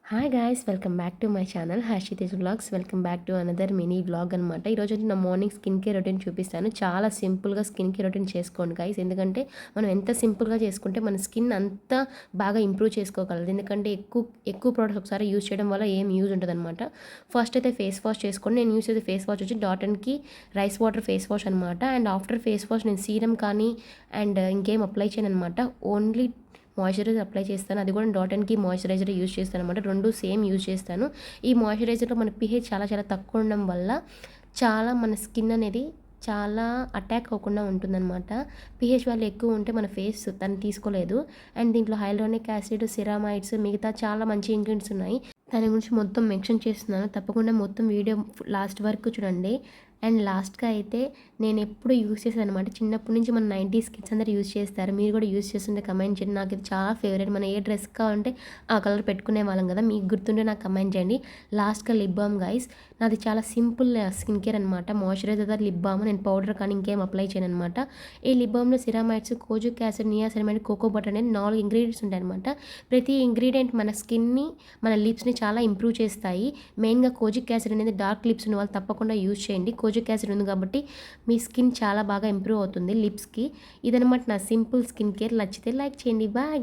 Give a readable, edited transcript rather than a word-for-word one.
Hi guys, welcome back to my channel Harshitej vlogs. Welcome back to another mini vlog అనమాట. ఈరోజు నా morning skin care routine చూపిస్తాను. చాలా సింపుల్గా స్కిన్ కేర్ రొటీన్ చేసుకోండి గాయ్స్. ఎందుకంటే మనం ఎంత సింపుల్గా చేసుకుంటే మన స్కిన్ అంత బాగా ఇంప్రూవ్ చేసుకోగలదు. ఎందుకంటే ఎక్కువ ప్రోడక్ట్స్ ఒకసారి యూజ్ చేయడం వల్ల ఏం యూజ్ ఉంటుంది అనమాట. ఫస్ట్ అయితే ఫేస్ వాష్ చేసుకోండి. నేను యూజ్ చేసే ఫేస్ వాష్ వచ్చి డాటన్కి రైస్ వాటర్ ఫేస్ వాష్ అనమాట. అండ్ ఆఫ్టర్ ఫేస్ వాష్ నేను సీరం కానీ అండ్ ఇంకేం అప్లై చేయను అనమాట. ఓన్లీ మాయిశ్చరైజర్ అప్లై చేస్తాను. అది కూడా డాటన్కి మాయిశ్చరైజర్ యూజ్ చేస్తాను అనమాట. రెండు సేమ్ యూజ్ చేస్తాను. ఈ మాయిశ్చరైజర్లో మన pH చాలా చాలా తక్కువ ఉండడం వల్ల చాలా మన స్కిన్ అనేది చాలా అటాక్ అవ్వకుండా ఉంటుందన్నమాట. pH వాల్యూ ఎక్కువ ఉంటే మన ఫేస్ తను తీసుకోలేదు. అండ్ దీంట్లో హైలోనిక్ యాసిడ్, సిరామైడ్స్, మిగతా చాలా మంచి ఇంగ్రీడియంట్స్ ఉన్నాయి. దాని గురించి మొత్తం మెన్షన్ చేస్తున్నాను. తప్పకుండా మొత్తం వీడియో లాస్ట్ వరకు చూడండి. అండ్ లాస్ట్గా అయితే నేను ఎప్పుడు యూజ్ చేశాను అనమాట. చిన్నప్పటి నుంచి మన 90s కిడ్స్ అందరూ యూజ్ చేస్తారు. మీరు కూడా యూజ్ చేస్తుంటే కమెంట్ చేయండి. నాకు ఇది చాలా ఫేవరెట్. మనం ఏ డ్రెస్ కావాలంటే ఆ కలర్ పెట్టుకునే వాళ్ళం కదా. మీకు గుర్తుంటే నాకు కమెంట్ చేయండి. లాస్ట్గా లిప్ బామ్ గైస్. నాది చాలా సింపుల్ స్కిన్ కేర్ అనమాట. Moisturiser, lip balm. నేను పౌడర్ కానీ ఇంకేం అప్లై చేయను అనమాట. ఈ లిప్ బామ్లో ceramides, kojic acid, niacinamide, cocoa butter అనేది 4 ఇంగ్రీడియంట్స్ ఉంటాయి అనమాట. ప్రతి ఇంగ్రీడియంట్ మన స్కిన్ని, మన లిప్స్ని చాలా ఇంప్రూవ్ చేస్తాయి. మెయిన్గా కోజిక్ యాసిడ్ అనేది డార్క్ లిప్స్ ఉన్న వాళ్ళు తప్పకుండా యూజ్ చేయండి. కోజిక్ యాసిడ్ ఉంది కాబట్టి మీ స్కిన్ చాలా బాగా ఇంప్రూవ్ అవుతుంది లిప్స్కి. ఇదనమాట నా సింపుల్ స్కిన్ కేర్. నచ్చితే లైక్ చేయండి. బాయ్.